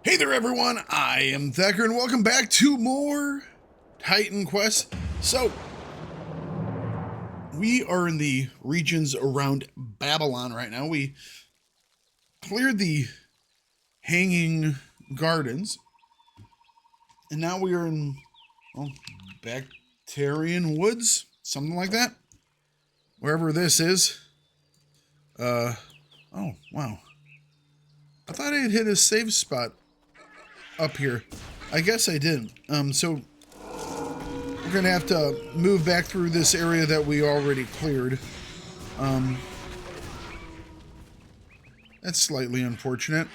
Hey there everyone, I am Thakard and welcome back to more Titan Quest. So, we are in the regions around Babylon right now. We cleared the Hanging Gardens, and now we are in, well, Bacterian Woods, something like that. Wherever this is. Oh, wow. I thought I had hit a save spot up here. I guess I didn't. So we're gonna have to move back through this area that we already cleared. That's slightly unfortunate.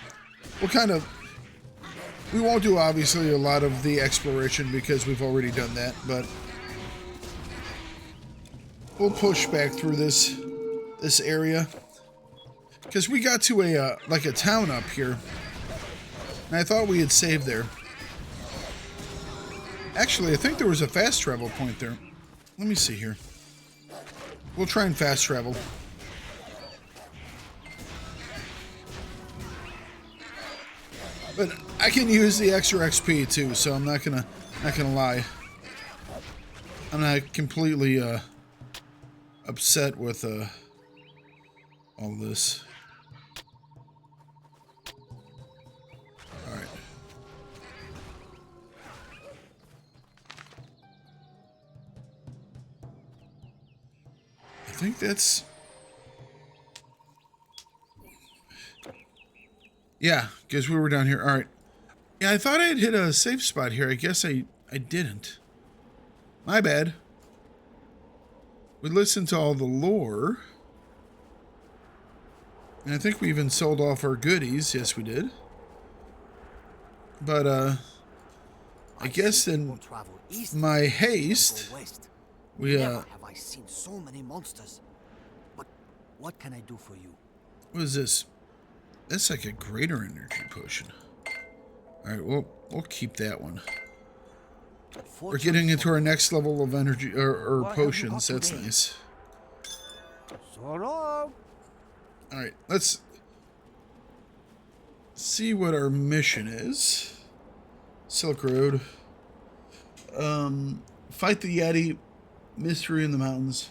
We won't do obviously a lot of the exploration because we've already done that, but we'll push back through this area because we got to a like a town up here, and I thought we had saved there. Actually, I think there was a fast travel point there. Let me see here. We'll try and fast travel. But I can use the extra XP too, so I'm not gonna lie. I'm not completely upset with all this. All right. I think that's... Yeah, because we were down here. All right. Yeah, I thought I had hit a safe spot here. I guess I didn't. My bad. We listened to all the lore. And I think we even sold off our goodies. Yes, we did. But, I guess in my haste, we, Never have I seen so many monsters. But what can I do for you? what is this? That's like a greater energy potion. Alright, we'll keep that one. We're getting into our next level of energy, or potions. That's nice. Alright, let's see what our mission is. Silk Road. Fight the Yeti. Mystery in the mountains.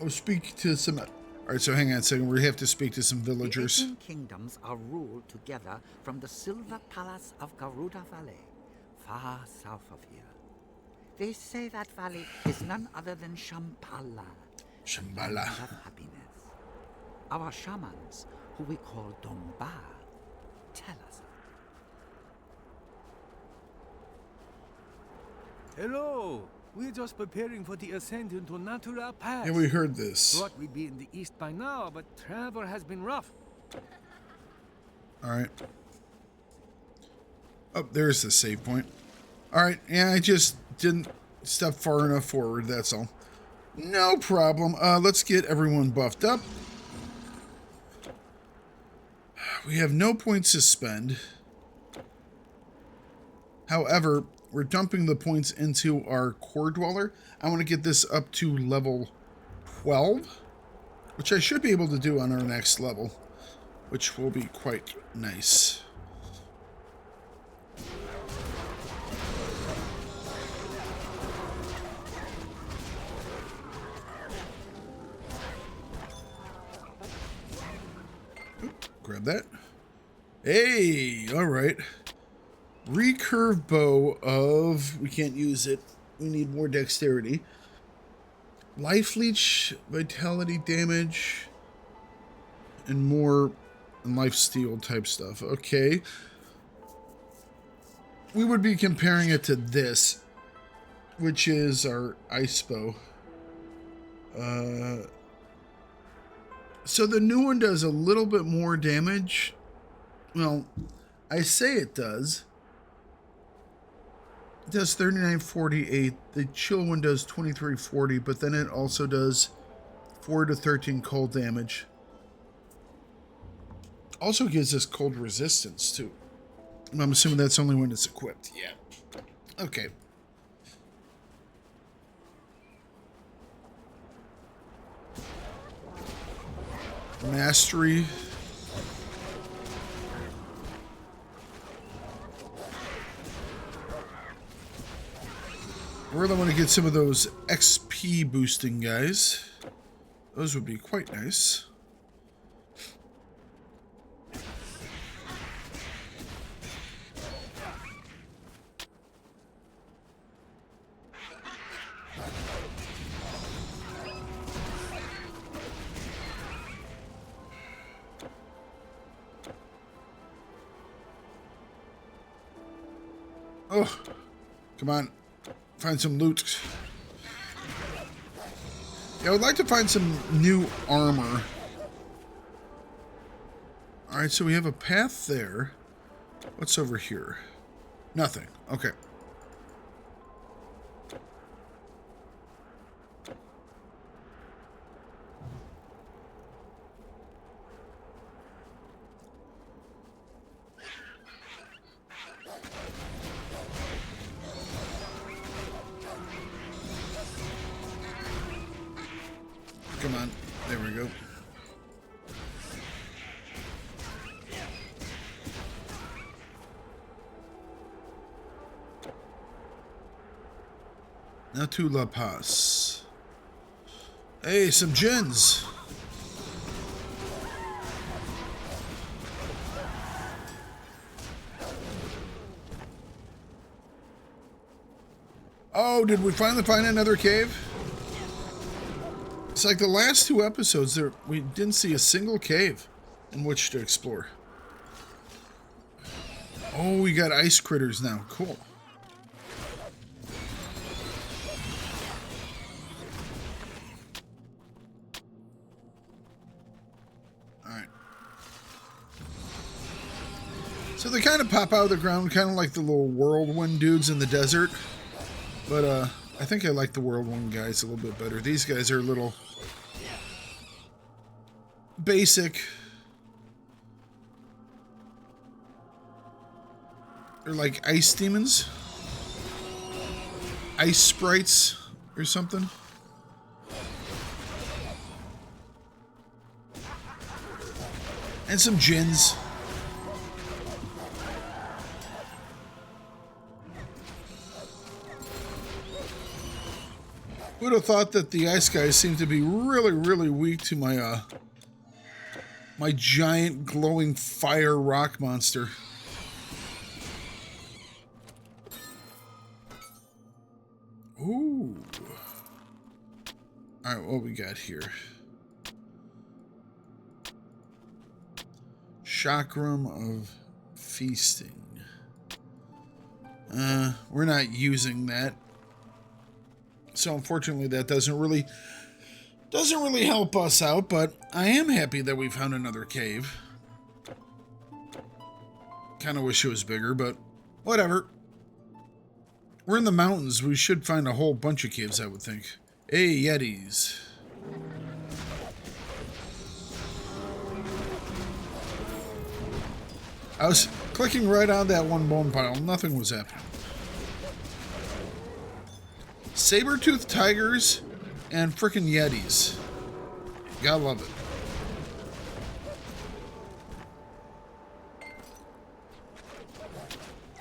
Oh, speak to some... Alright, so hang on a second. We have to speak to some villagers. The 18 kingdoms are ruled together from the Silver Palace of Garuda Valley, far south of here. They say that valley is none other than Shambhala. Shambhala. Land of happiness. Our shamans, who we call Domba, tell us. Hello! We're just preparing for the ascent into Natura Pass. Yeah, we heard this. Thought we'd be in the east by now, but travel has been rough. Alright. Oh, there's the save point. Alright, yeah, I just didn't step far enough forward, that's all. No problem. Let's get everyone buffed up. We have no points to spend. However, we're dumping the points into our core dweller. I want to get this up to level 12, which I should be able to do on our next level, which will be quite nice. Oop, grab that. Hey, all right. Recurve bow of... We can't use it. We need more dexterity. Life leech, vitality damage, and more life steal type stuff. Okay. We would be comparing it to this, which is our ice bow. So the new one does a little bit more damage. Well, I say it does. It does 3948. The chill one does 2340, but then it also does 4 to 13 cold damage. Also gives us cold resistance too. I'm assuming that's only when it's equipped. Yeah. Okay. mastery. I really want to get some of those XP boosting guys. Those would be quite nice. Oh, come on. Find some loot. Yeah, I would like to find some new armor. Alright, so we have a path there. What's over here? Nothing. Okay. Come on. There we go. Natu La Paz. Hey, some gins. Oh, did we finally find another cave? It's like the last two episodes there, we didn't see a single cave in which to explore. Oh, we got ice critters now. Cool. Alright. So they kind of pop out of the ground, kind of like the little whirlwind dudes in the desert. But, I think I like the whirlwind guys a little bit better. These guys are a little basic. They're like ice demons. Ice sprites or something. And some gins. Would have thought that the ice guys seem to be really, really weak to my my giant glowing fire rock monster. Ooh. Alright, what we got here? Chakram of Feasting. We're not using that. So unfortunately that doesn't really help us out, but I am happy that we found another cave. Kind of wish it was bigger, but whatever. We're in the mountains. We should find a whole bunch of caves, I would think. Hey, Yetis. I was clicking right on that one bone pile. Nothing was happening. Saber-toothed tigers and frickin' Yetis. Gotta love it.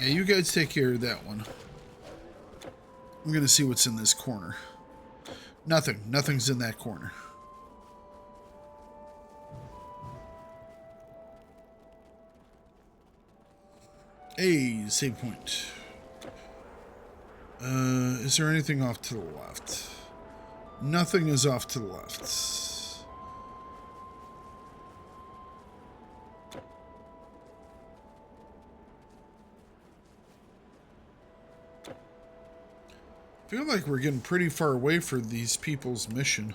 Yeah, you guys take care of that one. I'm gonna see what's in this corner. Nothing. Nothing's in that corner. Hey, save point. Is there anything off to the left? Nothing is off to the left. I feel like we're getting pretty far away for these people's mission.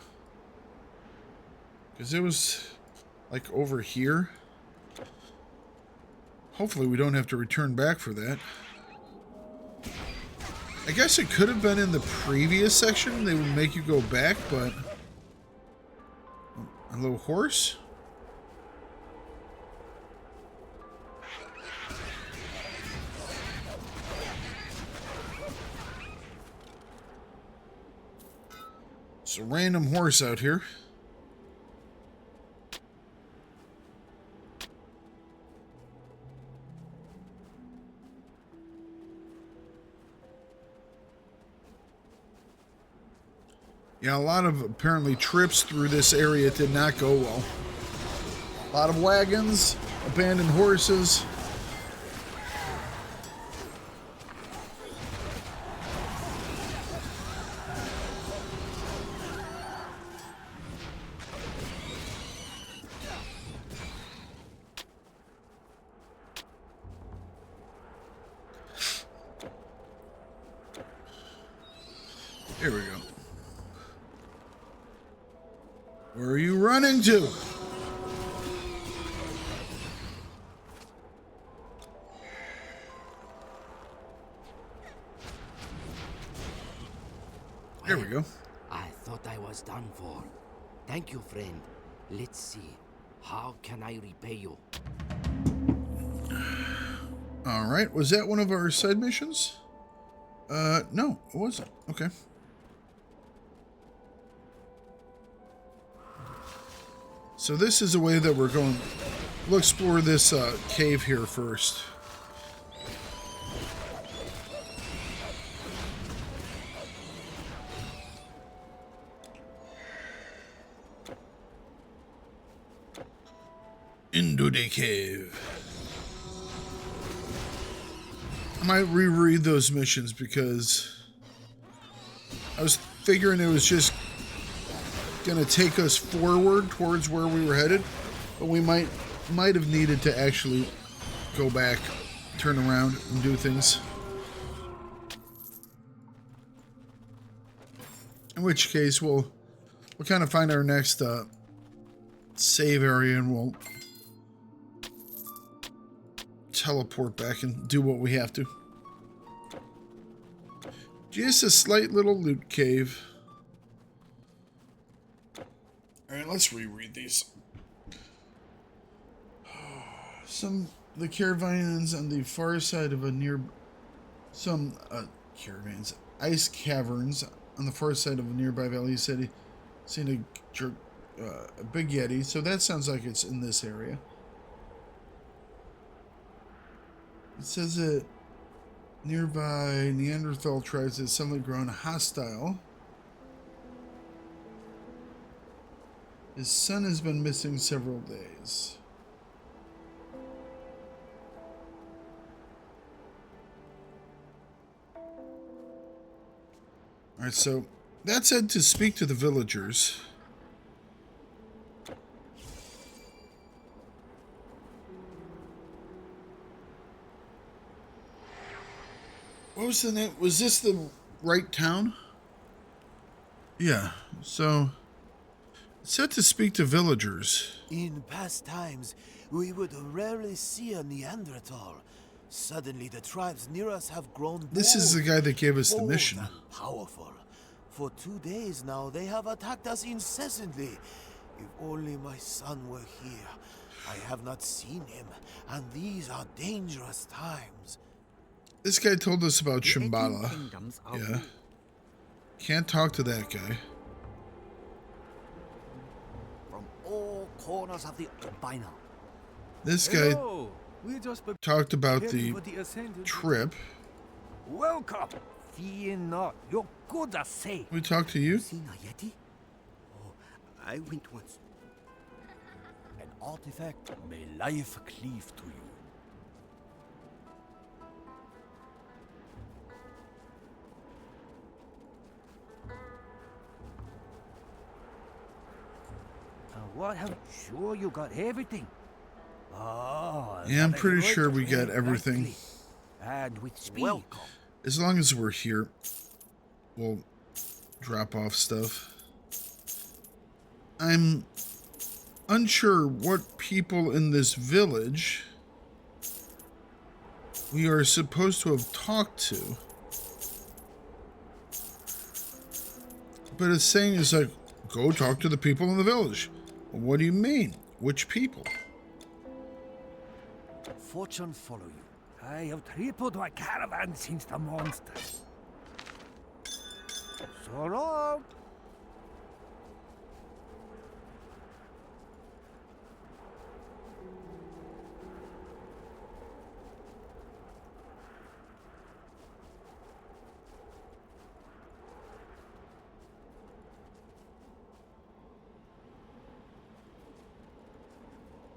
Because it was like over here. Hopefully we don't have to return back for that. I guess it could have been in the previous section. They would make you go back, but... A little horse? It's a random horse out here. Yeah, a lot of apparently trips through this area did not go well. A lot of wagons, abandoned horses. Here we go. Where are you running to? There we go. I thought I was done for. Thank you, friend. Let's see. How can I repay you? All right. Was that one of our side missions? No, it wasn't. Okay. So this is the way that we're going. We'll explore this cave here first. Into the cave. I might reread those missions because I was figuring it was just gonna take us forward towards where we were headed, but we might have needed to actually go back, turn around, and do things. In which case, we'll kind of find our next save area, and we'll teleport back and do what we have to. Just a slight little loot cave. Alright, let's reread these. The caravans on the far side of a caravans. Ice caverns on the far side of a nearby valley city. Seen a big yeti, so that sounds like it's in this area. It says that nearby Neanderthal tribes have suddenly grown hostile. His son has been missing several days. Alright, so that said to speak to the villagers. What was the name? Was this the right town? Yeah, so it said to speak to villagers. In past times, we would rarely see a Neanderthal. Suddenly, the tribes near us have grown bold. This is the guy that gave us the bold mission. and powerful. For 2 days now, they have attacked us incessantly. If only my son were here. I have not seen him, and these are dangerous times. This guy told us about The 18 Shambhala. kingdoms are Yeah. ruled. Can't talk to that guy. From all corners of the albino. This guy Hello. We're just talked about preparing the for the ascent. trip. Welcome. Fear not. Your goods are safe. We talked to you. Seen a yeti? Oh, I went once. An artifact may life cleave to you. What? Have sure you got everything? Oh, Yeah, I'm another pretty heroic sure we got trade, everything. likely. And with speed. Welcome. As long as we're here, we'll drop off stuff. I'm unsure what people in this village we are supposed to have talked to. But it's saying it's like, go talk to the people in the village. Well, what do you mean? Which people? Fortune follow you. I have tripled my caravan since the monsters. So long.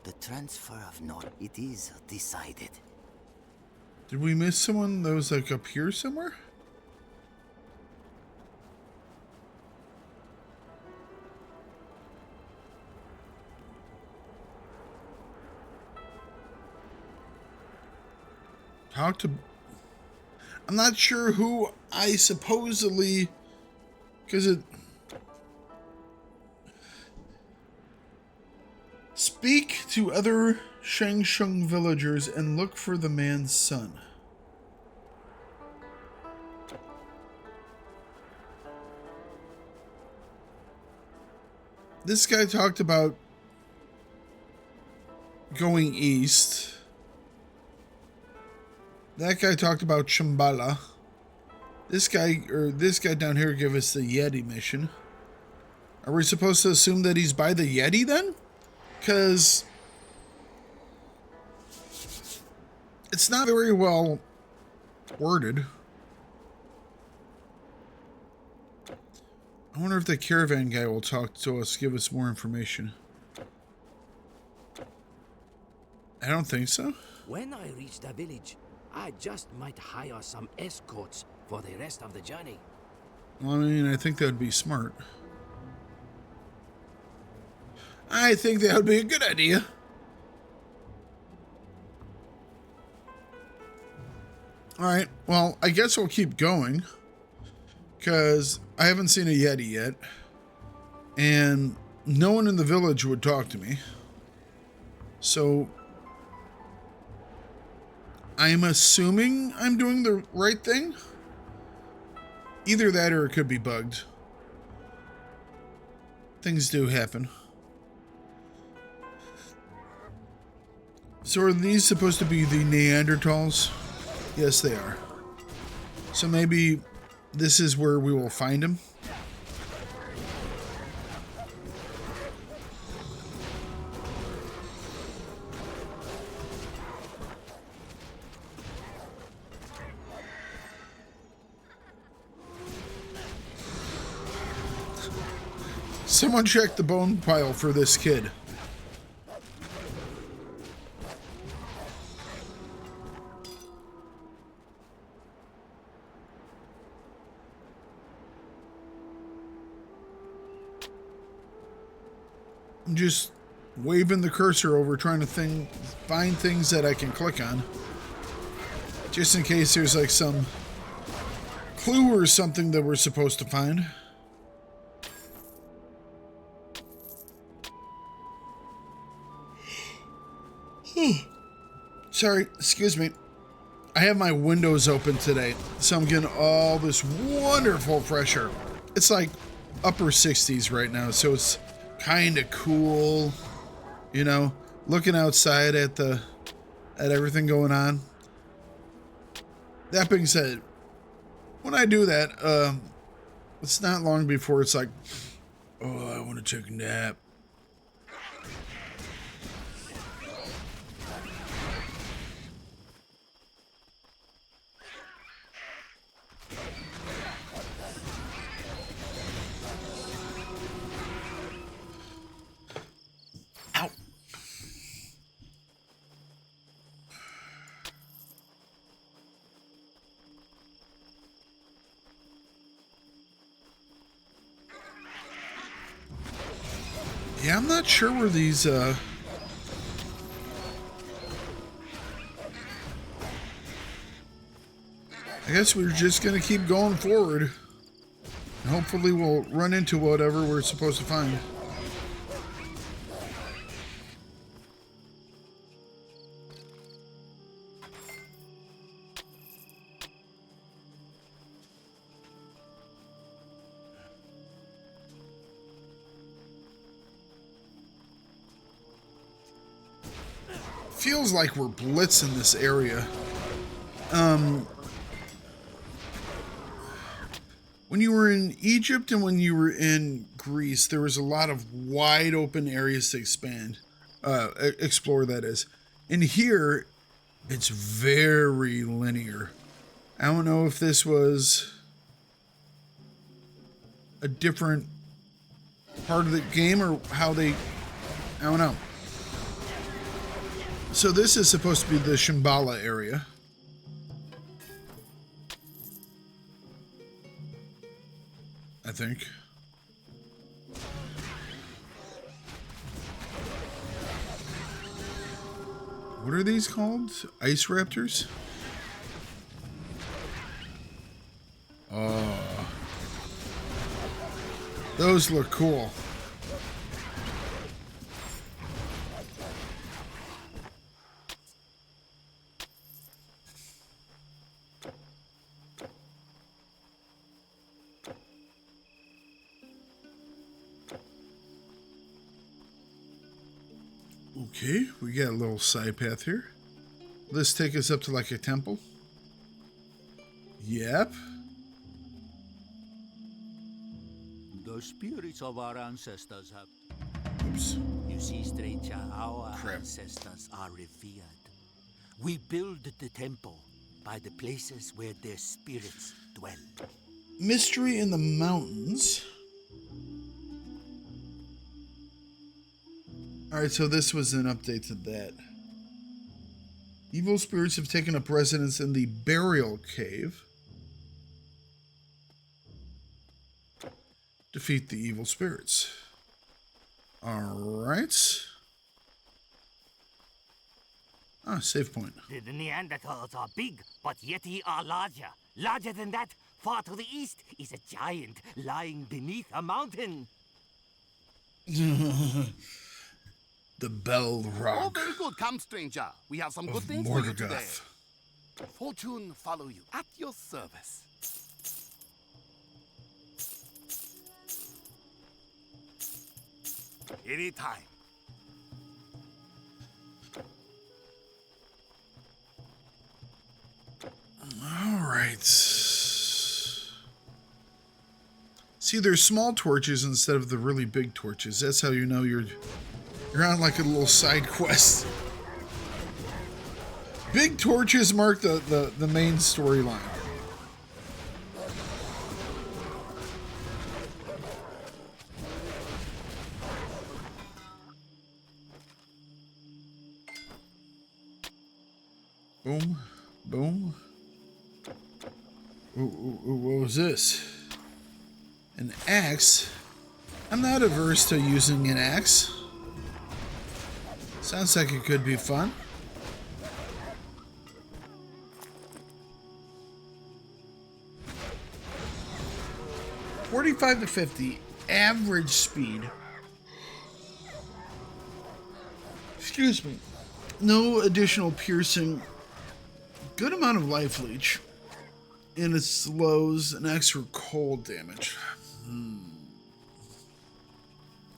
The transfer of knowledge, it is decided. Did we miss someone that was like up here somewhere? Talk to... I'm not sure who I supposedly... Because it... Speak to other Shangsheng villagers and look for the man's son. This guy talked about going east. That guy talked about Shambhala. This guy down here gave us the Yeti mission. Are we supposed to assume that he's by the Yeti then? Because it's not very well worded. I wonder if the caravan guy will talk to us, give us more information. I don't think so. When I reach the village, I just might hire some escorts for the rest of the journey. Well, I mean, I think that would be smart. I think that would be a good idea. Alright, well, I guess we'll keep going. Because I haven't seen a Yeti yet. And no one in the village would talk to me. So... I'm assuming I'm doing the right thing. Either that or it could be bugged. Things do happen. So are these supposed to be the Neanderthals? Yes, they are. So maybe this is where we will find them. Someone check the bone pile for this kid. I'm just waving the cursor over, trying to find things that I can click on. Just in case there's like some clue or something that we're supposed to find. Sorry, excuse me. I have my windows open today, so I'm getting all this wonderful fresh air. It's like upper 60s right now, so it's kind of cool, you know, looking outside at everything going on. That being said, when I do that, it's not long before it's like, oh, I want to take a nap. Yeah, I'm not sure where these, I guess we're just gonna keep going forward. And hopefully we'll run into whatever we're supposed to find. Feels like we're blitzing this area. When you were in Egypt and when you were in Greece, there was a lot of wide open areas to explore, that is. In here, it's very linear. I don't know if this was a different part of the game or how they, I don't know. So this is supposed to be the Shambhala area. I think. What are these called? Ice raptors? Oh. Those look cool. Okay, we got a little side path here. Will this take us up to like a temple? Yep. The spirits of our ancestors have... Oops. You see, stranger, our Crap. ancestors are revered. We build the temple by the places where their spirits dwell. Mystery in the mountains. Alright, so this was an update to that. Evil spirits have taken up residence in the burial cave. Defeat the evil spirits. Alright. Ah, save point. The Neanderthals are big, but Yeti are larger. Larger than that, far to the east, is a giant lying beneath a mountain. The Bell Oh, Rock very good. Come, stranger. We have some good of things for you today. Morgoth. Fortune follow you. At your service. Anytime. Alright. See, there's small torches instead of the really big torches. That's how you know you're on like a little side quest. Big torches mark the main storyline. Boom. Boom. Ooh, what was this? An axe? I'm not averse to using an axe. Sounds like it could be fun. $45 to $50 average speed. Excuse me. No additional piercing. Good amount of life leech. And it slows an extra cold damage.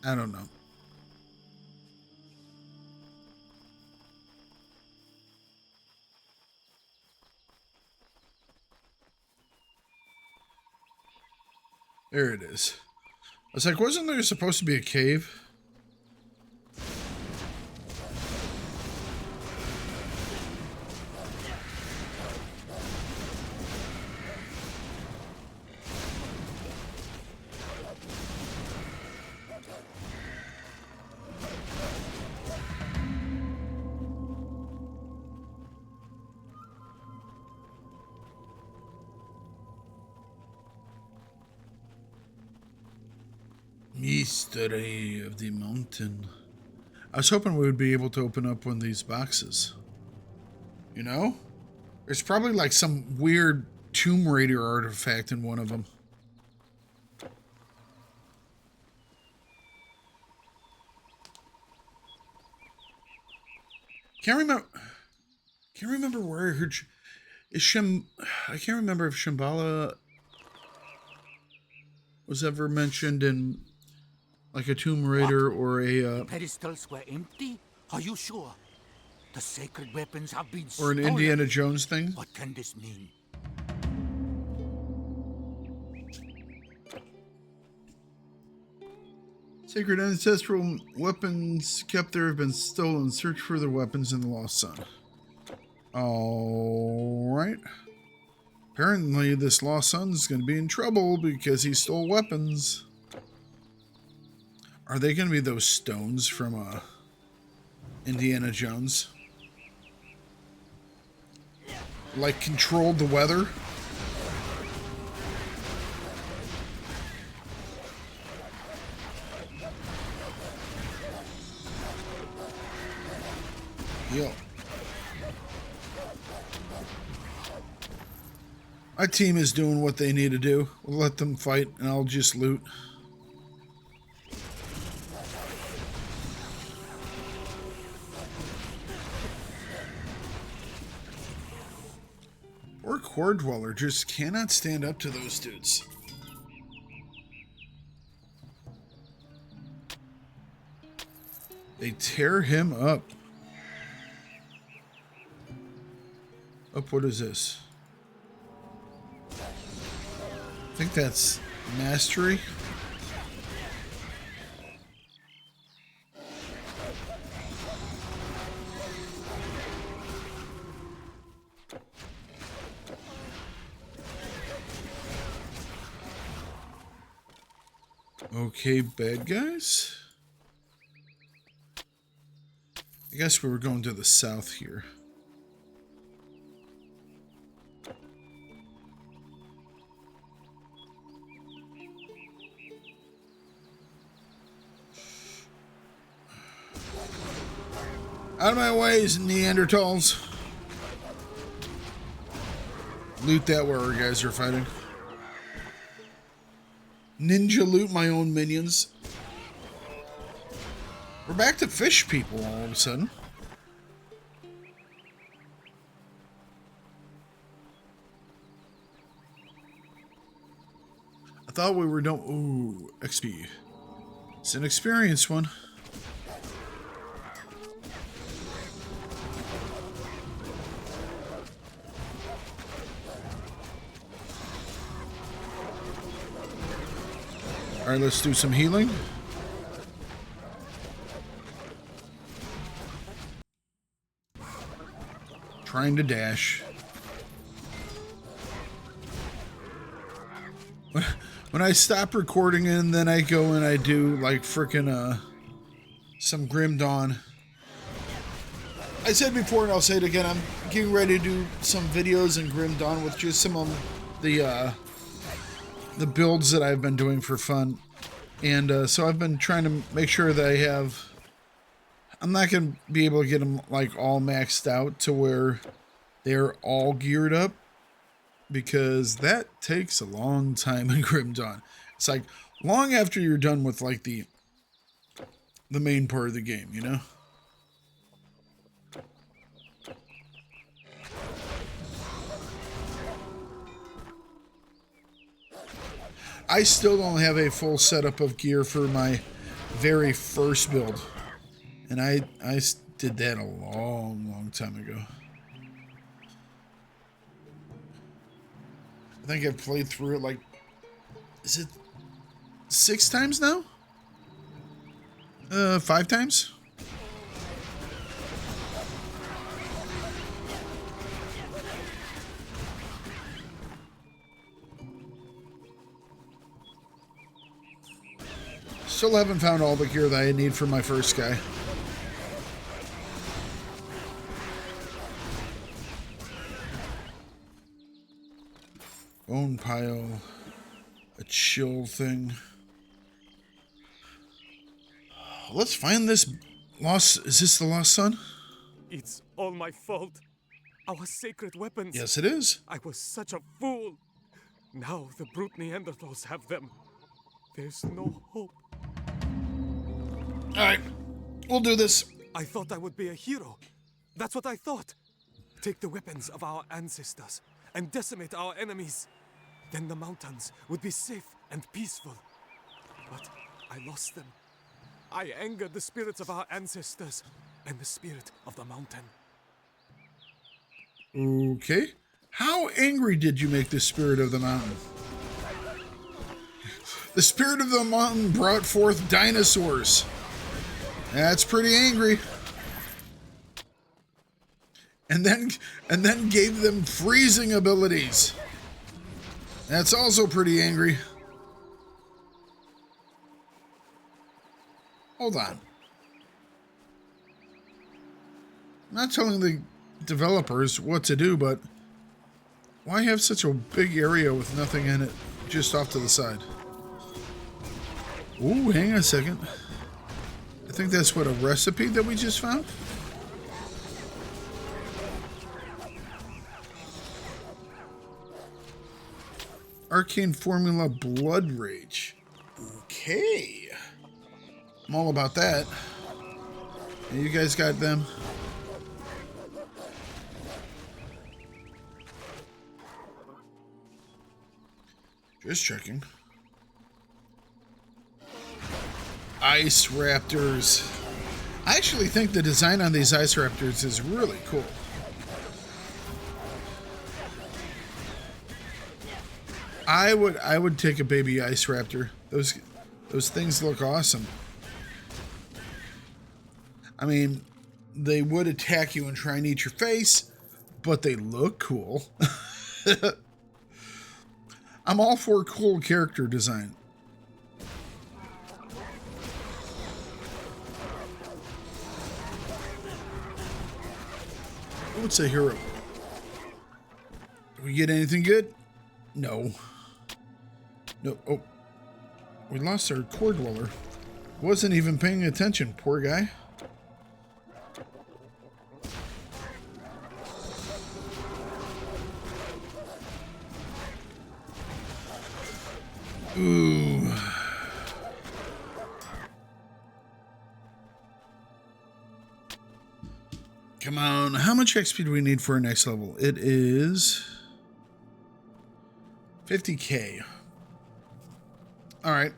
I don't know. There it is. I was like, wasn't there supposed to be a cave? Mystery of the mountain. I was hoping we would be able to open up one of these boxes. You know? There's probably like some weird Tomb Raider artifact in one of them. Can't remember where I heard. I can't remember if Shambhala was ever mentioned in like a Tomb Raider or a Pedestals were empty? Are you sure? The sacred weapons have been or an stolen. Indiana Jones thing. What can this mean? Sacred ancestral weapons kept there have been stolen. Search for the weapons in the Lost Sun. Alright. Apparently this Lost Son is going to be in trouble because he stole weapons. Are they going to be those stones from Indiana Jones? like controlled the weather. Yep. My team is doing what they need to do. We'll let them fight and I'll just loot. Poor core dweller just cannot stand up to those dudes. They tear him up. What is this? I think that's mastery. Okay, bad guys. I guess we were going to the south here. Out of my ways, Neanderthals. Loot that where our guys are fighting. Ninja loot my own minions. We're back to fish people all of a sudden. I thought we were done. Ooh, XP. It's an experienced one. All right, let's do some healing. Trying to dash. When I stop recording and then I go and I do like frickin' some Grim Dawn. I said before and I'll say it again, I'm getting ready to do some videos in Grim Dawn with just some of the builds that I've been doing for fun. And so I've been trying to make sure that I have... I'm not going to be able to get them like all maxed out to where they're all geared up, because that takes a long time in Grim Dawn. It's like long after you're done with like the main part of the game, you know? I still don't have a full setup of gear for my very first build. And I did that a long time ago. I think I've played through it like, is it 6 times now? 5 times? Still haven't found all the gear that I need for my first guy. Bone pile, a chill thing. Let's find this lost. Is this the lost son? It's all my fault. Our sacred weapons. Yes, it is. I was such a fool. Now the brute Neanderthals have them. There's no hope. All right, we'll do this. I thought I would be a hero. That's what I thought. Take the weapons of our ancestors and decimate our enemies. Then the mountains would be safe and peaceful. But I lost them. I angered the spirits of our ancestors and the spirit of the mountain. Okay. How angry did you make the spirit of the mountain? The spirit of the mountain brought forth dinosaurs. That's pretty angry. And then gave them freezing abilities. That's also pretty angry. Hold on. I'm not telling the developers what to do, but Why have such a big area with nothing in it just off to the side? Ooh, hang on a second. I think that's what, a recipe that we just found? Arcane Formula Blood Rage. Okay. I'm all about that. And you guys got them? Just checking. Ice Raptors. I actually think the design on these Ice Raptors is really cool. I would take a baby Ice Raptor. Those things look awesome. I mean, they would attack you and try and eat your face, but they look cool. I'm all for cool character design. What's a hero? Did we get anything good? No. No. Oh. We lost our core dweller. Wasn't even paying attention, poor guy. Ooh. Come on. How much XP do we need for our next level? It is 50k. All right.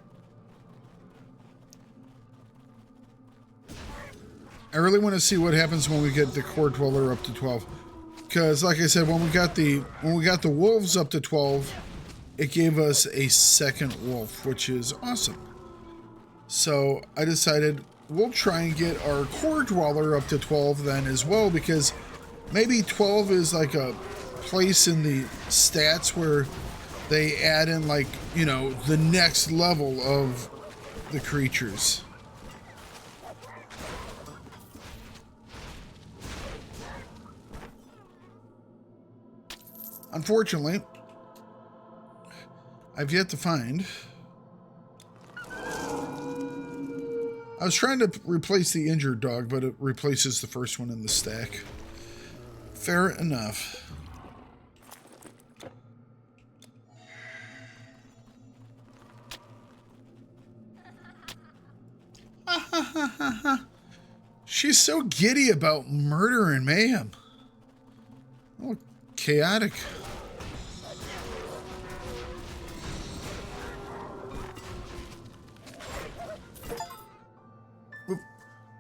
I really want to see what happens when we get the core dweller up to 12. Because like I said, when we got the wolves up to 12, it gave us a second wolf, which is awesome. So I decided we'll try and get our core dweller up to 12 then as well, because maybe 12 is like a place in the stats where they add in, like, you know, the next level of the creatures. Unfortunately, I've yet to find. I was trying to replace the injured dog, but it replaces the first one in the stack. Fair enough. She's so giddy about murder and mayhem. Oh, chaotic.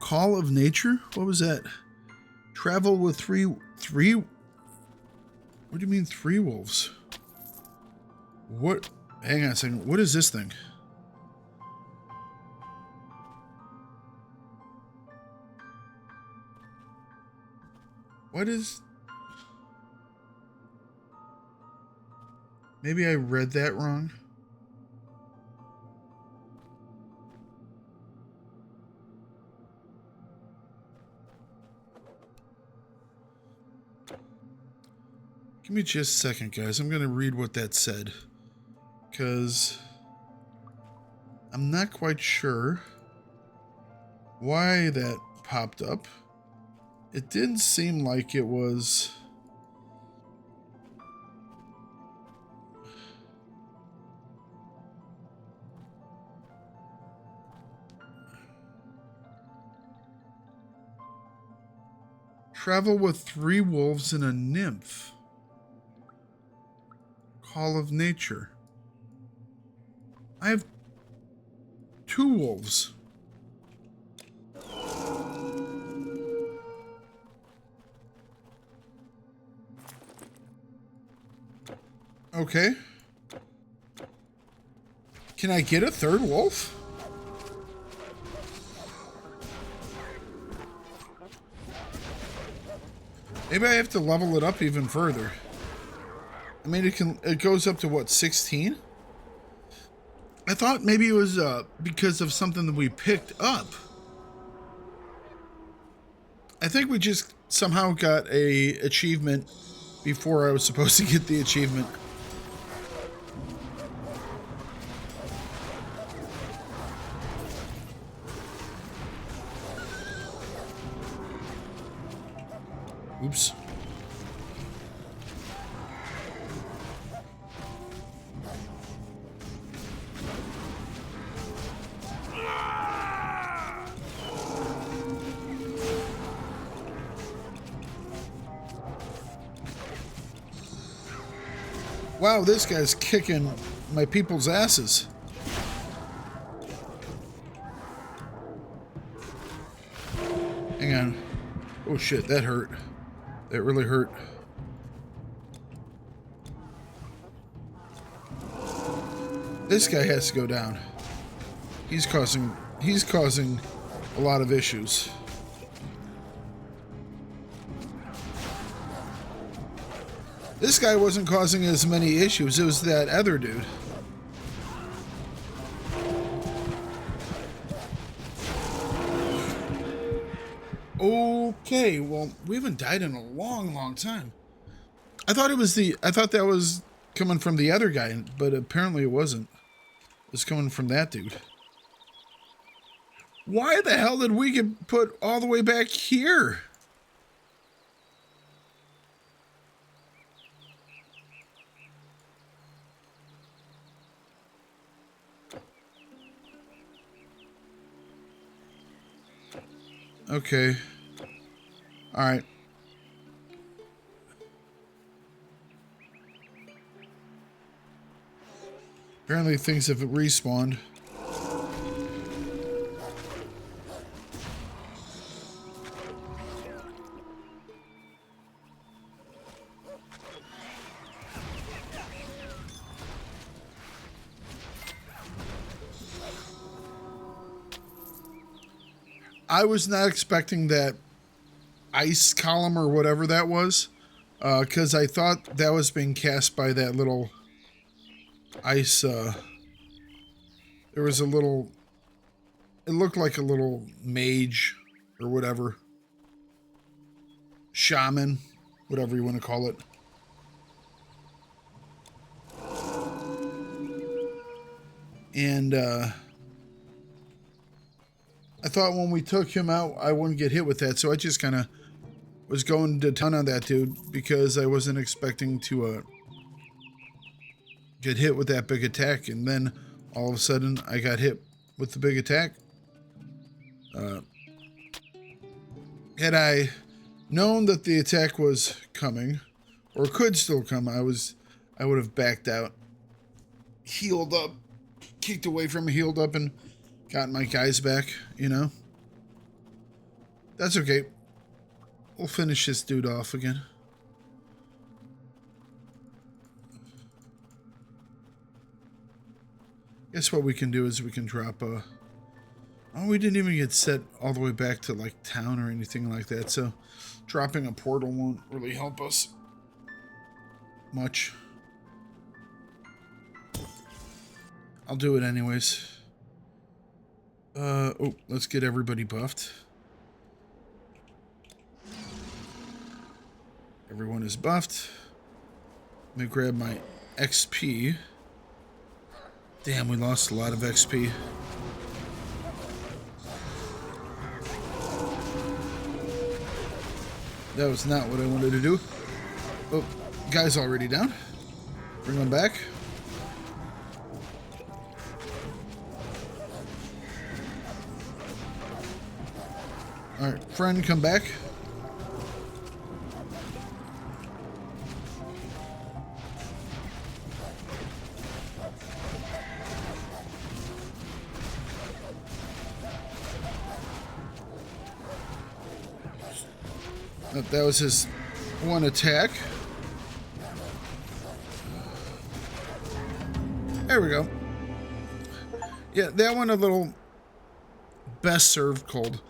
Call of Nature? What was that? Travel with three... What do you mean 3 wolves? What? Hang on a second. What is this thing? What is... Maybe I read that wrong. Give me just a second, guys. I'm going to read what that said, because I'm not quite sure why that popped up. It didn't seem like it was... Travel with 3 wolves and a nymph. Call of Nature. I have 2 wolves. Okay. Can I get a 3rd wolf? Maybe I have to level it up even further. I mean, it goes up to what, 16? I thought maybe it was because of something that we picked up. I think we just somehow got a achievement before I was supposed to get the achievement. Oops. Wow, this guy's kicking my people's asses. Hang on. Oh shit, that hurt. That really hurt. This guy has to go down. He's causing a lot of issues. This guy wasn't causing as many issues. It was that other dude. Okay, well, we haven't died in a long, long time. I thought that was coming from the other guy, but apparently it wasn't. It was coming from that dude. Why the hell did we get put all the way back here? Okay. Alright. Apparently things have respawned. I was not expecting that ice column or whatever that was, because I thought that was being cast by that little ice. There was a little, it looked like a little mage or whatever, shaman, whatever you want to call it. And I thought when we took him out, I wouldn't get hit with that, so I just kind of was going to town on that dude because I wasn't expecting to get hit with that big attack, and then all of a sudden I got hit with the big attack. Had I known that the attack was coming, or could still come, I would have backed out, healed up, kicked away from him, healed up, and got my guys back, you know? That's okay. We'll finish this dude off again. Guess what we can do is we can drop a... Oh, we didn't even get set all the way back to, like, town or anything like that, so dropping a portal won't really help us much. I'll do it anyways. Oh, let's get everybody buffed. Everyone is buffed. Let me grab my XP. Damn, we lost a lot of XP. That was not what I wanted to do. Oh, guy's already down. Bring him back. Alright, friend, come back. That was his one attack. There we go. Yeah, that one a little best served cold.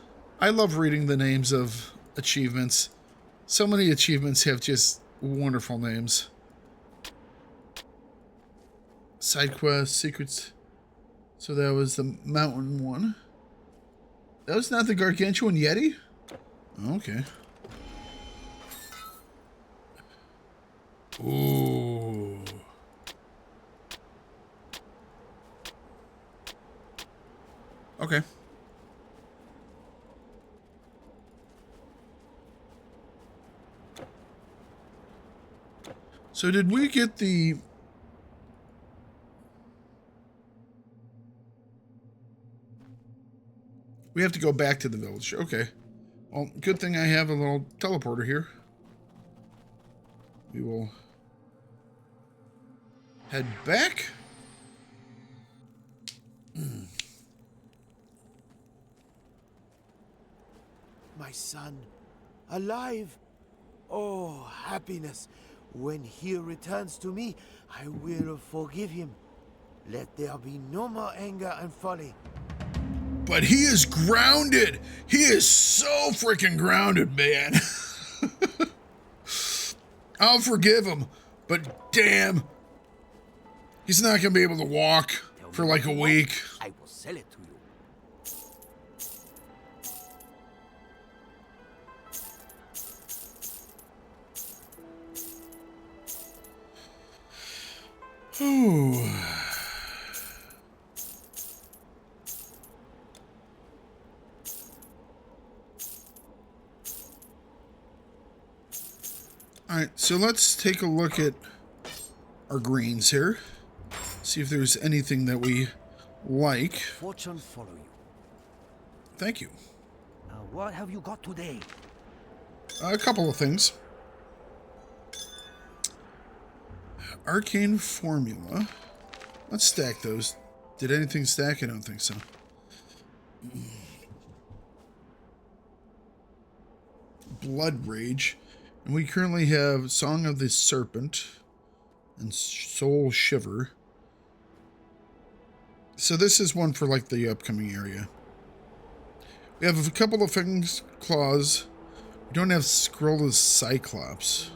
I love reading the names of achievements. So many achievements have just wonderful names. Side quests, secrets. So that was the mountain one. That was not the gargantuan yeti? Okay. Ooh. Okay. So did we get the... We have to go back to the village. Okay. Well, good thing I have a little teleporter here. We will head back. My son, alive. Oh, happiness. When he returns to me, I will forgive him. Let there be no more anger and folly. But he is grounded. He is so freaking grounded, man. I'll forgive him, but damn, he's not gonna be able to walk for like a week. I will sell it to you. Ooh. All right, so let's take a look at our greens here. See if there's anything that we like. Fortune follow you. Thank you. Now, what have you got today? A couple of things. Arcane formula. Let's stack those. Did anything stack? I don't think so. Blood Rage. And we currently have Song of the Serpent and Soul Shiver. So this is one for like the upcoming area. We have a couple of Fang's Claws. We don't have Scroll's Cyclops.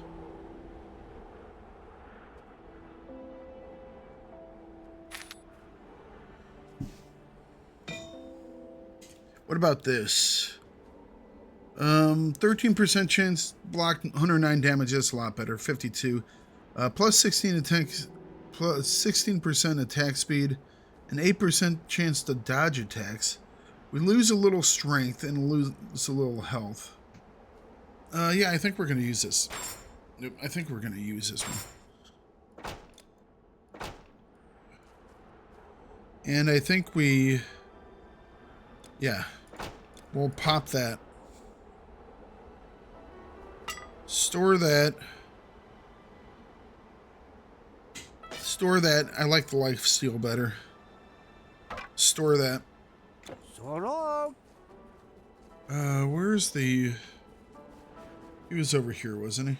What about this? 13% chance block 109 damage. That's a lot better. 52. Plus 16 attack, plus 16% attack speed, and 8% chance to dodge attacks. We lose a little strength and lose a little health. Yeah, I think we're gonna use this. Nope, I think we're gonna use this one. And I think we, yeah, we'll pop that. Store that. Store that. I like the life steal better. Store that. So long. Where's the... He was over here, wasn't he?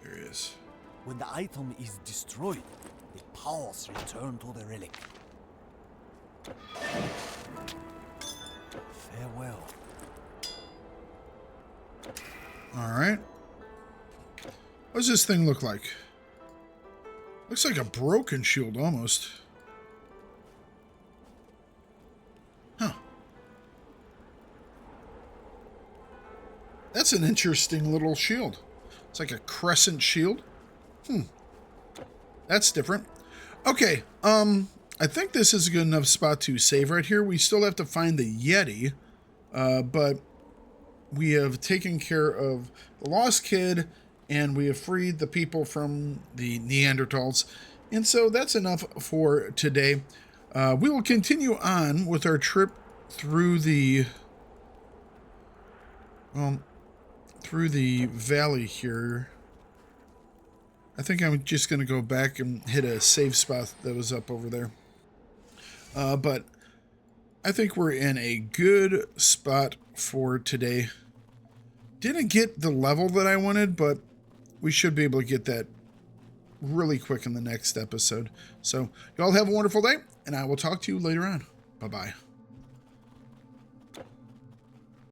There he is. When the item is destroyed, the powers return to the relic. Farewell. Alright. What does this thing look like? Looks like a broken shield, almost. Huh. That's an interesting little shield. It's like a crescent shield. That's different. Okay, I think this is a good enough spot to save right here. We still have to find the Yeti, but we have taken care of the lost kid, and we have freed the people from the Neanderthals. And so that's enough for today. We will continue on with our trip through the valley here. I think I'm just going to go back and hit a save spot that was up over there. But I think we're in a good spot for today. Didn't get the level that I wanted, but we should be able to get that really quick in the next episode. So y'all have a wonderful day, and I will talk to you later on. Bye-bye.